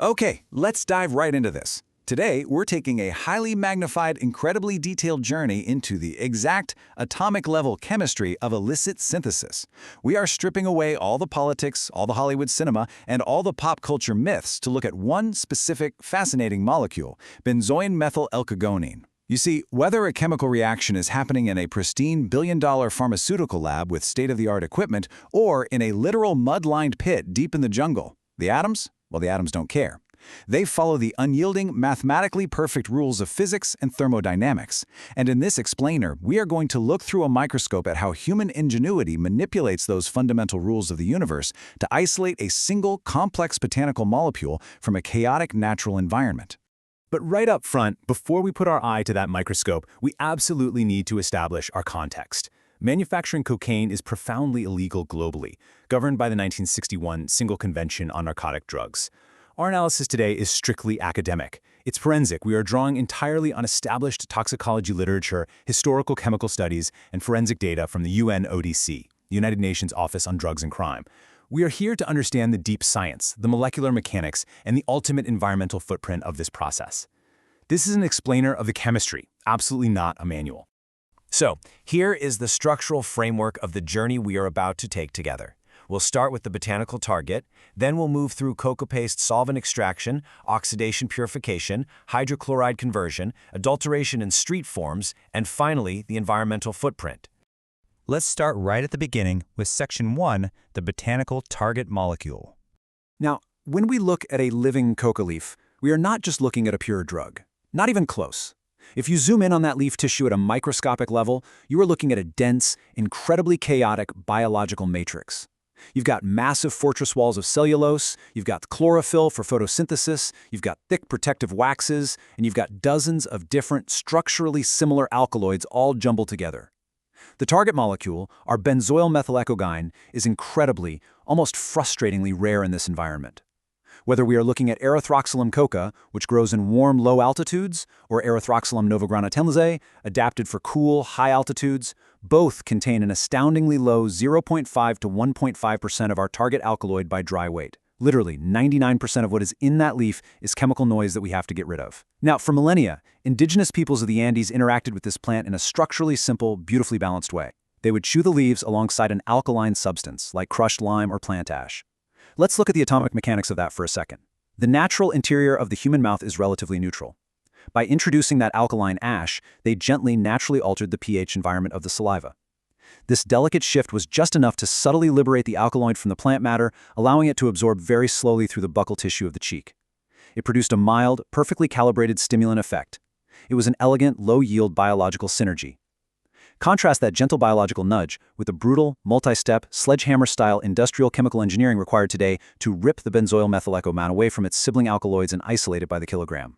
Okay, let's dive right into this. Today, we're taking a highly magnified, incredibly detailed journey into the exact atomic-level chemistry of illicit synthesis. We are stripping away all the politics, all the Hollywood cinema, and all the pop culture myths to look at one specific, fascinating molecule, benzoyl methyl alkylgonine. You see, whether a chemical reaction is happening in a pristine billion-dollar pharmaceutical lab with state-of-the-art equipment or in a literal mud-lined pit deep in the jungle, the atoms? Well, the atoms don't care. They follow the unyielding, mathematically perfect rules of physics and thermodynamics. And in this explainer, we are going to look through a microscope at how human ingenuity manipulates those fundamental rules of the universe to isolate a single, complex botanical molecule from a chaotic natural environment. But right up front, before we put our eye to that microscope, we absolutely need to establish our context. Manufacturing cocaine is profoundly illegal globally, governed by the 1961 Single Convention on Narcotic Drugs. Our analysis today is strictly academic. It's forensic. We are drawing entirely on established toxicology literature, historical chemical studies, and forensic data from the UNODC, the United Nations Office on Drugs and Crime. We are here to understand the deep science, the molecular mechanics, and the ultimate environmental footprint of this process. This is an explainer of the chemistry, absolutely not a manual. So, here is the structural framework of the journey we are about to take together. We'll start with the botanical target, then we'll move through coca paste solvent extraction, oxidation purification, hydrochloride conversion, adulteration in street forms, and finally, the environmental footprint. Let's start right at the beginning with Section 1, the botanical target molecule. Now, when we look at a living coca leaf, we are not just looking at a pure drug. Not even close. If you zoom in on that leaf tissue at a microscopic level, you are looking at a dense, incredibly chaotic biological matrix. You've got massive fortress walls of cellulose, you've got chlorophyll for photosynthesis, you've got thick protective waxes, and you've got dozens of different structurally similar alkaloids all jumbled together. The target molecule, our benzoyl methyl alkylgonine, is incredibly, almost frustratingly rare in this environment. Whether we are looking at Erythroxylum coca, which grows in warm, low altitudes, or Erythroxylum novogranitense, adapted for cool, high altitudes, both contain an astoundingly low 0.5 to 1.5% of our target alkaloid by dry weight. Literally, 99% of what is in that leaf is chemical noise that we have to get rid of. Now, for millennia, indigenous peoples of the Andes interacted with this plant in a structurally simple, beautifully balanced way. They would chew the leaves alongside an alkaline substance, like crushed lime or plant ash. Let's look at the atomic mechanics of that for a second. The natural interior of the human mouth is relatively neutral. By introducing that alkaline ash, they gently, naturally altered the pH environment of the saliva. This delicate shift was just enough to subtly liberate the alkaloid from the plant matter, allowing it to absorb very slowly through the buccal tissue of the cheek. It produced a mild, perfectly calibrated stimulant effect. It was an elegant, low-yield biological synergy. Contrast that gentle biological nudge with the brutal, multi-step, sledgehammer-style industrial chemical engineering required today to rip the benzoyl methyl alkylgonine away from its sibling alkaloids and isolate it by the kilogram.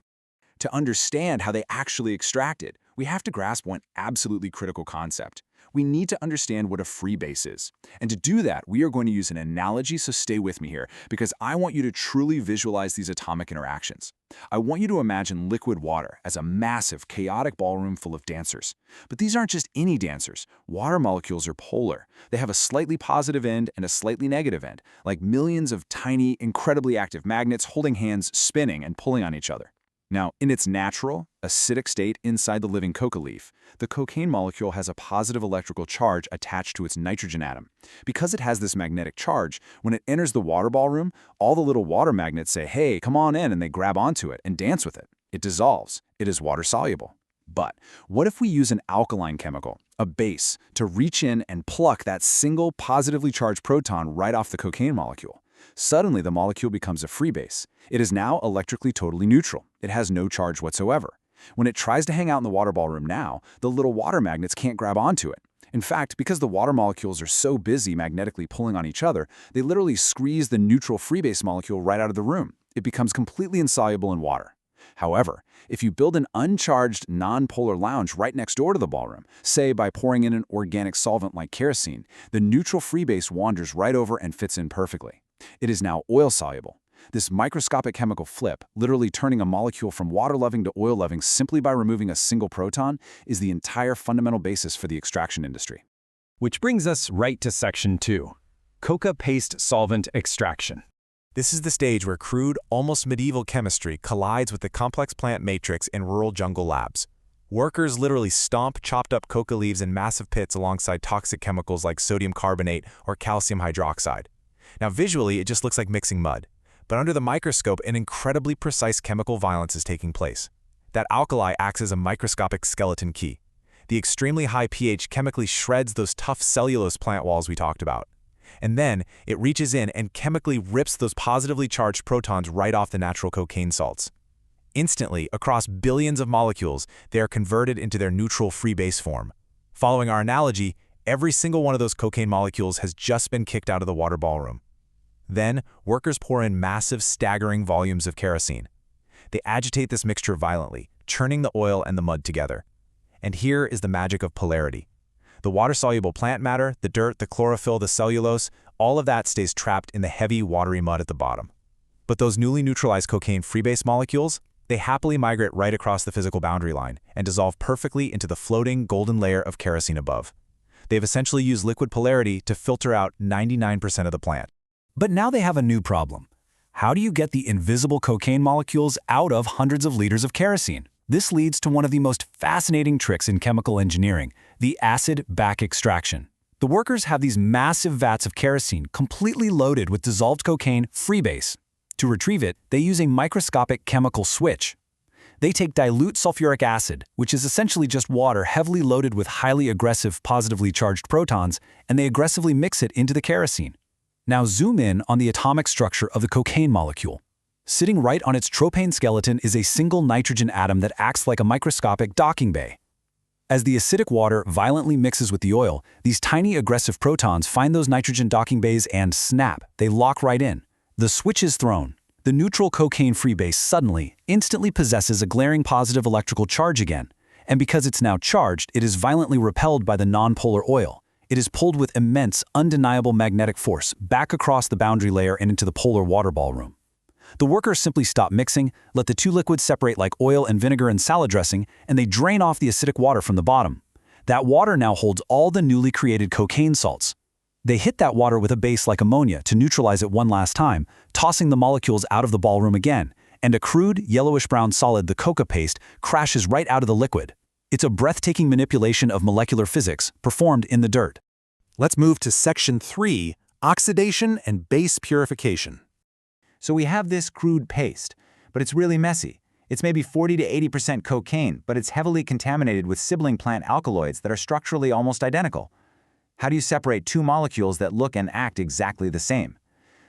To understand how they actually extract it, we have to grasp one absolutely critical concept. We need to understand what a free base is. And to do that, we are going to use an analogy, so stay with me here, because I want you to truly visualize these atomic interactions. I want you to imagine liquid water as a massive, chaotic ballroom full of dancers. But these aren't just any dancers. Water molecules are polar. They have a slightly positive end and a slightly negative end, like millions of tiny, incredibly active magnets holding hands, spinning and pulling on each other. Now, in its natural, acidic state inside the living coca leaf, the cocaine molecule has a positive electrical charge attached to its nitrogen atom. Because it has this magnetic charge, when it enters the water ballroom, all the little water magnets say, "Hey, come on in," and they grab onto it and dance with it. It dissolves. It is water-soluble. But what if we use an alkaline chemical, a base, to reach in and pluck that single positively charged proton right off the cocaine molecule? Suddenly, the molecule becomes a free base. It is now electrically totally neutral. It has no charge whatsoever. When it tries to hang out in the water ballroom now, the little water magnets can't grab onto it. In fact, because the water molecules are so busy magnetically pulling on each other, they literally squeeze the neutral free base molecule right out of the room. It becomes completely insoluble in water. However, if you build an uncharged, non-polar lounge right next door to the ballroom, say by pouring in an organic solvent like kerosene, the neutral free base wanders right over and fits in perfectly. It is now oil-soluble. This microscopic chemical flip, literally turning a molecule from water-loving to oil-loving simply by removing a single proton, is the entire fundamental basis for the extraction industry. Which brings us right to Section 2, coca paste solvent extraction. This is the stage where crude, almost medieval chemistry collides with the complex plant matrix in rural jungle labs. Workers literally stomp chopped up coca leaves in massive pits alongside toxic chemicals like sodium carbonate or calcium hydroxide. Now visually, it just looks like mixing mud. But under the microscope, an incredibly precise chemical violence is taking place. That alkali acts as a microscopic skeleton key. The extremely high pH chemically shreds those tough cellulose plant walls we talked about. And then, it reaches in and chemically rips those positively charged protons right off the natural cocaine salts. Instantly, across billions of molecules, they are converted into their neutral free base form. Following our analogy, every single one of those cocaine molecules has just been kicked out of the water ballroom. Then, workers pour in massive, staggering volumes of kerosene. They agitate this mixture violently, churning the oil and the mud together. And here is the magic of polarity. The water-soluble plant matter, the dirt, the chlorophyll, the cellulose, all of that stays trapped in the heavy, watery mud at the bottom. But those newly neutralized cocaine freebase molecules, they happily migrate right across the physical boundary line and dissolve perfectly into the floating, golden layer of kerosene above. They've essentially used liquid polarity to filter out 99% of the plant. But now they have a new problem. How do you get the invisible cocaine molecules out of hundreds of liters of kerosene? This leads to one of the most fascinating tricks in chemical engineering, the acid back extraction. The workers have these massive vats of kerosene completely loaded with dissolved cocaine freebase. To retrieve it, they use a microscopic chemical switch. They take dilute sulfuric acid, which is essentially just water heavily loaded with highly aggressive positively charged protons, and they aggressively mix it into the kerosene. Now zoom in on the atomic structure of the cocaine molecule. Sitting right on its tropane skeleton is a single nitrogen atom that acts like a microscopic docking bay. As the acidic water violently mixes with the oil, these tiny aggressive protons find those nitrogen docking bays and snap, they lock right in. The switch is thrown. The neutral cocaine-free base suddenly, instantly possesses a glaring positive electrical charge again, and because it's now charged, it is violently repelled by the nonpolar oil. It is pulled with immense, undeniable magnetic force back across the boundary layer and into the polar water ballroom. The workers simply stop mixing, let the two liquids separate like oil and vinegar in salad dressing, and they drain off the acidic water from the bottom. That water now holds all the newly created cocaine salts. They hit that water with a base like ammonia to neutralize it one last time, tossing the molecules out of the ballroom again, and a crude, yellowish-brown solid, the Coca paste, crashes right out of the liquid. It's a breathtaking manipulation of molecular physics performed in the dirt. Let's move to Section 3, Oxidation and Base Purification. So we have this crude paste, but it's really messy. It's maybe 40 to 80% cocaine, but it's heavily contaminated with sibling plant alkaloids that are structurally almost identical. How do you separate two molecules that look and act exactly the same?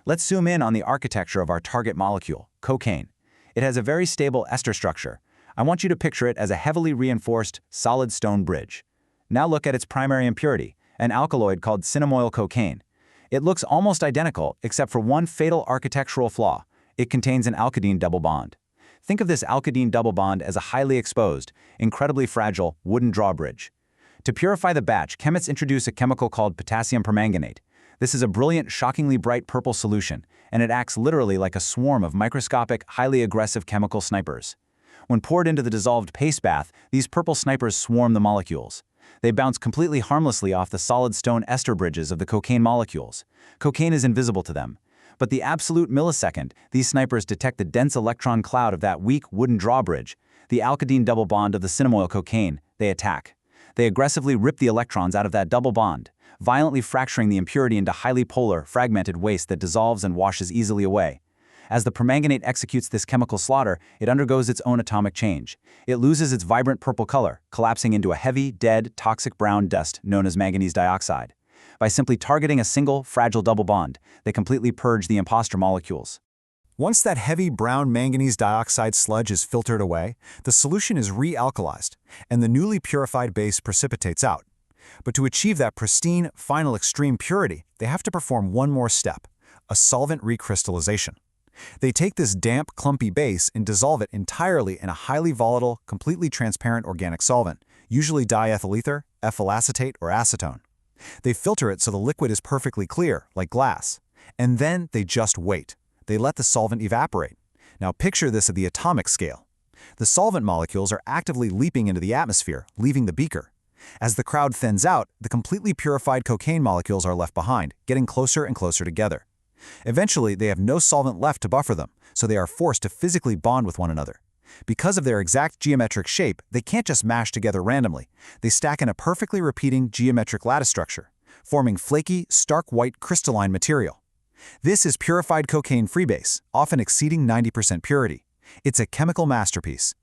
Let's zoom in on the architecture of our target molecule, cocaine. It has a very stable ester structure. I want you to picture it as a heavily reinforced, solid stone bridge. Now look at its primary impurity, an alkaloid called cinnamoyl cocaine. It looks almost identical, except for one fatal architectural flaw. It contains an alkadine double bond. Think of this alkadine double bond as a highly exposed, incredibly fragile, wooden drawbridge. To purify the batch, chemists introduce a chemical called potassium permanganate. This is a brilliant, shockingly bright purple solution, and it acts literally like a swarm of microscopic, highly aggressive chemical snipers. When poured into the dissolved paste bath, these purple snipers swarm the molecules. They bounce completely harmlessly off the solid stone ester bridges of the cocaine molecules. Cocaine is invisible to them. But the absolute millisecond, these snipers detect the dense electron cloud of that weak wooden drawbridge, the alkadine double bond of the cinnamoyl cocaine, they attack. They aggressively rip the electrons out of that double bond, violently fracturing the impurity into highly polar, fragmented waste that dissolves and washes easily away. As the permanganate executes this chemical slaughter, it undergoes its own atomic change. It loses its vibrant purple color, collapsing into a heavy, dead, toxic brown dust known as manganese dioxide. By simply targeting a single, fragile double bond, they completely purge the imposter molecules. Once that heavy brown manganese dioxide sludge is filtered away, the solution is realkalized, and the newly purified base precipitates out. But to achieve that pristine, final extreme purity, they have to perform one more step, a solvent recrystallization. They take this damp, clumpy base and dissolve it entirely in a highly volatile, completely transparent organic solvent, usually diethyl ether, ethyl acetate, or acetone. They filter it so the liquid is perfectly clear, like glass. And then they just wait. They let the solvent evaporate. Now picture this at the atomic scale. The solvent molecules are actively leaping into the atmosphere, leaving the beaker. As the crowd thins out, the completely purified cocaine molecules are left behind, getting closer and closer together. Eventually, they have no solvent left to buffer them, so they are forced to physically bond with one another. Because of their exact geometric shape, they can't just mash together randomly. They stack in a perfectly repeating geometric lattice structure, forming flaky, stark white crystalline material. This is purified cocaine freebase, often exceeding 90% purity. It's a chemical masterpiece.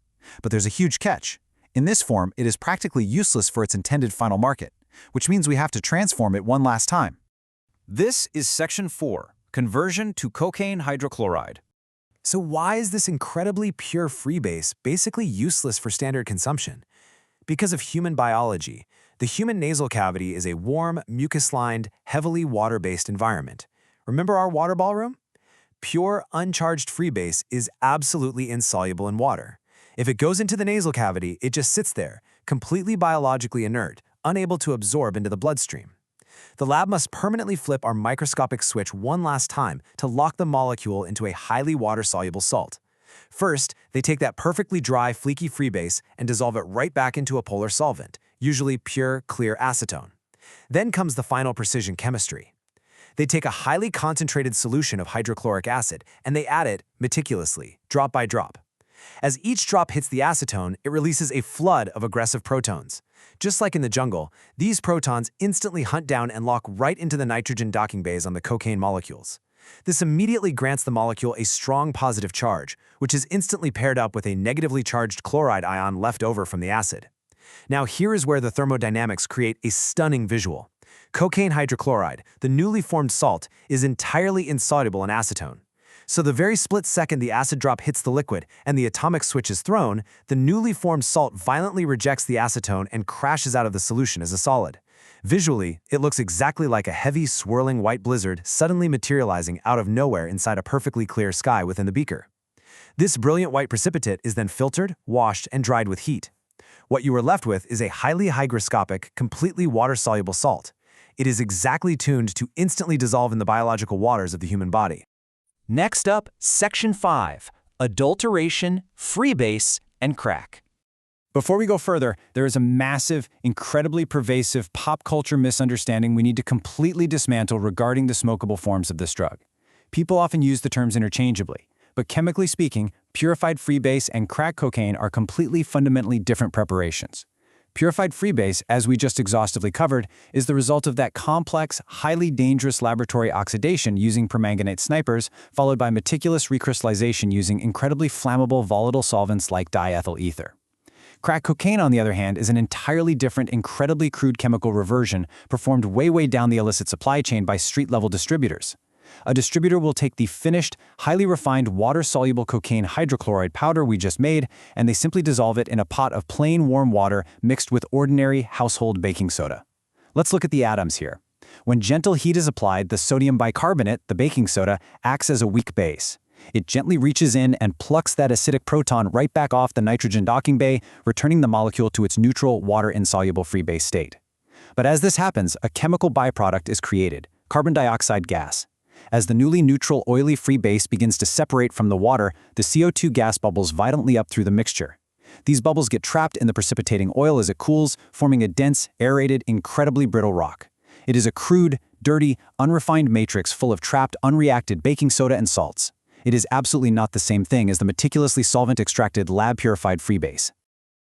But there's a huge catch. In this form, it is practically useless for its intended final market, which means we have to transform it one last time. This is Section 4, Conversion to Cocaine Hydrochloride. So why is this incredibly pure freebase basically useless for standard consumption? Because of human biology. The human nasal cavity is a warm, mucus-lined, heavily water-based environment. Remember our water ballroom? Pure, uncharged freebase is absolutely insoluble in water. If it goes into the nasal cavity, it just sits there, completely biologically inert, unable to absorb into the bloodstream. The lab must permanently flip our microscopic switch one last time to lock the molecule into a highly water-soluble salt. First, they take that perfectly dry, fleeky freebase and dissolve it right back into a polar solvent, usually pure, clear acetone. Then comes the final precision chemistry. They take a highly concentrated solution of hydrochloric acid and they add it meticulously, drop by drop. As each drop hits the acetone, it releases a flood of aggressive protons. Just like in the jungle, these protons instantly hunt down and lock right into the nitrogen docking bays on the cocaine molecules. This immediately grants the molecule a strong positive charge, which is instantly paired up with a negatively charged chloride ion left over from the acid. Now here is where the thermodynamics create a stunning visual. Cocaine hydrochloride, the newly formed salt, is entirely insoluble in acetone. So the very split second the acid drop hits the liquid and the atomic switch is thrown, the newly formed salt violently rejects the acetone and crashes out of the solution as a solid. Visually, it looks exactly like a heavy, swirling white blizzard suddenly materializing out of nowhere inside a perfectly clear sky within the beaker. This brilliant white precipitate is then filtered, washed, and dried with heat. What you are left with is a highly hygroscopic, completely water-soluble salt. It is exactly tuned to instantly dissolve in the biological waters of the human body. Next up, Section 5, Adulteration, Freebase, and Crack. Before we go further, there is a massive, incredibly pervasive pop culture misunderstanding we need to completely dismantle regarding the smokable forms of this drug. People often use the terms interchangeably, but chemically speaking, purified freebase and crack cocaine are completely fundamentally different preparations. Purified freebase, as we just exhaustively covered, is the result of that complex, highly dangerous laboratory oxidation using permanganate snipers, followed by meticulous recrystallization using incredibly flammable volatile solvents like diethyl ether. Crack cocaine, on the other hand, is an entirely different, incredibly crude chemical reversion performed way down the illicit supply chain by street-level distributors. A distributor will take the finished, highly refined water-soluble cocaine hydrochloride powder we just made, and they simply dissolve it in a pot of plain warm water mixed with ordinary household baking soda. Let's look at the atoms here. When gentle heat is applied, the sodium bicarbonate, the baking soda, acts as a weak base. It gently reaches in and plucks that acidic proton right back off the nitrogen docking bay, returning the molecule to its neutral, water-insoluble freebase state. But as this happens, a chemical byproduct is created, carbon dioxide gas. As the newly neutral oily free base begins to separate from the water, the CO2 gas bubbles violently up through the mixture. These bubbles get trapped in the precipitating oil as it cools, forming a dense, aerated, incredibly brittle rock. It is a crude, dirty, unrefined matrix full of trapped, unreacted baking soda and salts. It is absolutely not the same thing as the meticulously solvent-extracted lab-purified freebase.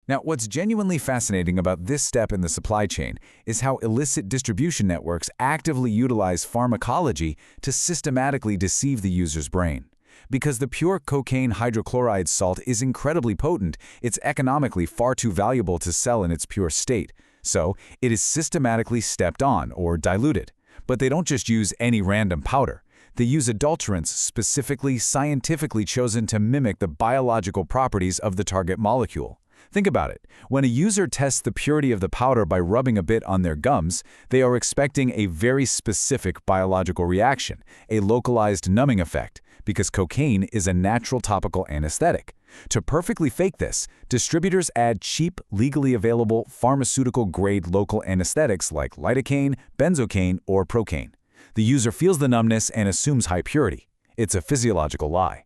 Now, what's genuinely fascinating about this step in the supply chain is how illicit distribution networks actively utilize pharmacology to systematically deceive the user's brain. Because the pure cocaine hydrochloride salt is incredibly potent, it's economically far too valuable to sell in its pure state. So, it is systematically stepped on or diluted. But they don't just use any random powder. They use adulterants specifically scientifically chosen to mimic the biological properties of the target molecule. Think about it. When a user tests the purity of the powder by rubbing a bit on their gums, they are expecting a very specific biological reaction, a localized numbing effect, because cocaine is a natural topical anesthetic. To perfectly fake this, distributors add cheap, legally available pharmaceutical-grade local anesthetics like lidocaine, benzocaine, or procaine. The user feels the numbness and assumes high purity. It's a physiological lie.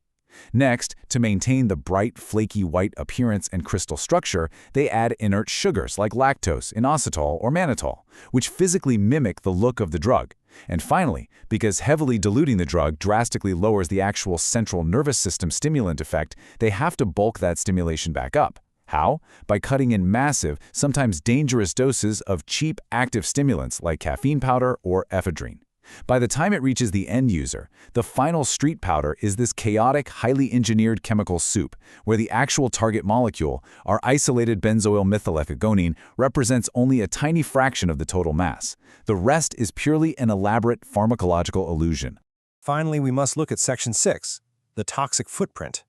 Next, to maintain the bright, flaky white appearance and crystal structure, they add inert sugars like lactose, inositol, or mannitol, which physically mimic the look of the drug. And finally, because heavily diluting the drug drastically lowers the actual central nervous system stimulant effect, they have to bulk that stimulation back up. How? By cutting in massive, sometimes dangerous doses of cheap active stimulants like caffeine powder or ephedrine. By the time it reaches the end user, the final street powder is this chaotic, highly engineered chemical soup, where the actual target molecule, our isolated benzoyl methylethagonine, represents only a tiny fraction of the total mass. The rest is purely an elaborate pharmacological illusion. Finally, we must look at Section 6, the toxic footprint.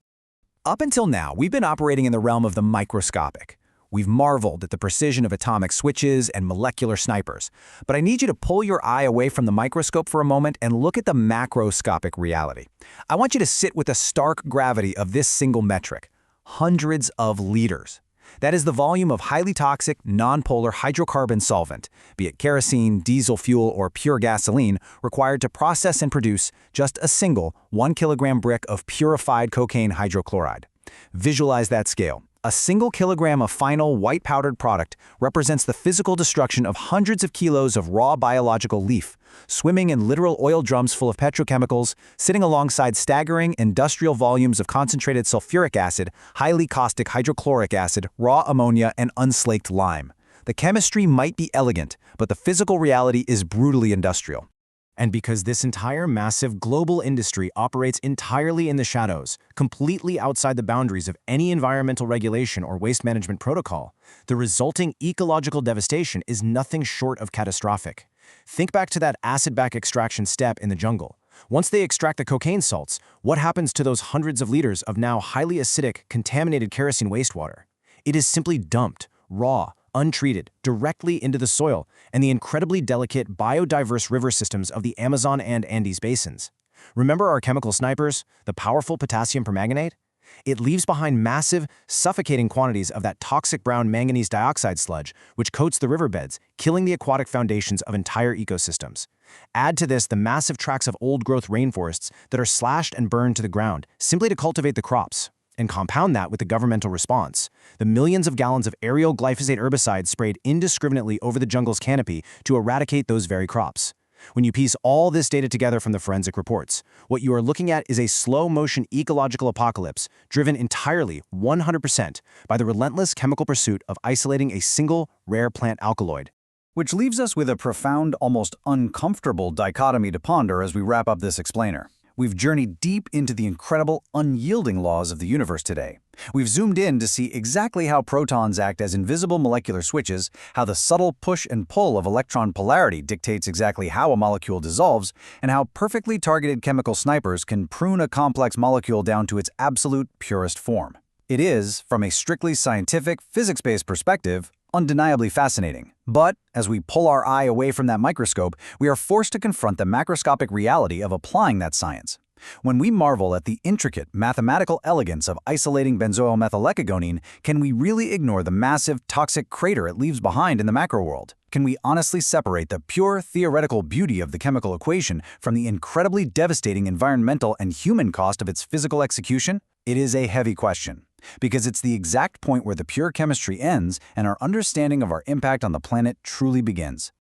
Up until now, we've been operating in the realm of the microscopic. We've marveled at the precision of atomic switches and molecular snipers. But I need you to pull your eye away from the microscope for a moment and look at the macroscopic reality. I want you to sit with the stark gravity of this single metric: hundreds of liters. That is the volume of highly toxic, nonpolar hydrocarbon solvent, be it kerosene, diesel fuel, or pure gasoline, required to process and produce just a single 1 kilogram brick of purified cocaine hydrochloride. Visualize that scale. A single kilogram of final white powdered product represents the physical destruction of hundreds of kilos of raw biological leaf, swimming in literal oil drums full of petrochemicals, sitting alongside staggering industrial volumes of concentrated sulfuric acid, highly caustic hydrochloric acid, raw ammonia, and unslaked lime. The chemistry might be elegant, but the physical reality is brutally industrial. And because this entire massive global industry operates entirely in the shadows, completely outside the boundaries of any environmental regulation or waste management protocol, the resulting ecological devastation is nothing short of catastrophic. Think back to that acid back extraction step in the jungle. Once they extract the cocaine salts, what happens to those hundreds of liters of now highly acidic, contaminated kerosene wastewater? It is simply dumped, raw, untreated, directly into the soil and the incredibly delicate, biodiverse river systems of the Amazon and Andes basins. Remember our chemical snipers, the powerful potassium permanganate? It leaves behind massive, suffocating quantities of that toxic brown manganese dioxide sludge, which coats the riverbeds, killing the aquatic foundations of entire ecosystems. Add to this the massive tracts of old-growth rainforests that are slashed and burned to the ground, simply to cultivate the crops. And compound that with the governmental response, the millions of gallons of aerial glyphosate herbicide sprayed indiscriminately over the jungle's canopy to eradicate those very crops. When you piece all this data together from the forensic reports, what you are looking at is a slow-motion ecological apocalypse driven entirely, 100%, by the relentless chemical pursuit of isolating a single, rare plant alkaloid. Which leaves us with a profound, almost uncomfortable dichotomy to ponder as we wrap up this explainer. We've journeyed deep into the incredible, unyielding laws of the universe today. We've zoomed in to see exactly how protons act as invisible molecular switches, how the subtle push and pull of electron polarity dictates exactly how a molecule dissolves, and how perfectly targeted chemical snipers can prune a complex molecule down to its absolute purest form. It is, from a strictly scientific, physics-based perspective, undeniably fascinating. But, as we pull our eye away from that microscope, we are forced to confront the macroscopic reality of applying that science. When we marvel at the intricate mathematical elegance of isolating benzoyl methylethagonine, can we really ignore the massive toxic crater it leaves behind in the macro world? Can we honestly separate the pure theoretical beauty of the chemical equation from the incredibly devastating environmental and human cost of its physical execution? It is a heavy question, because it's the exact point where the pure chemistry ends and our understanding of our impact on the planet truly begins.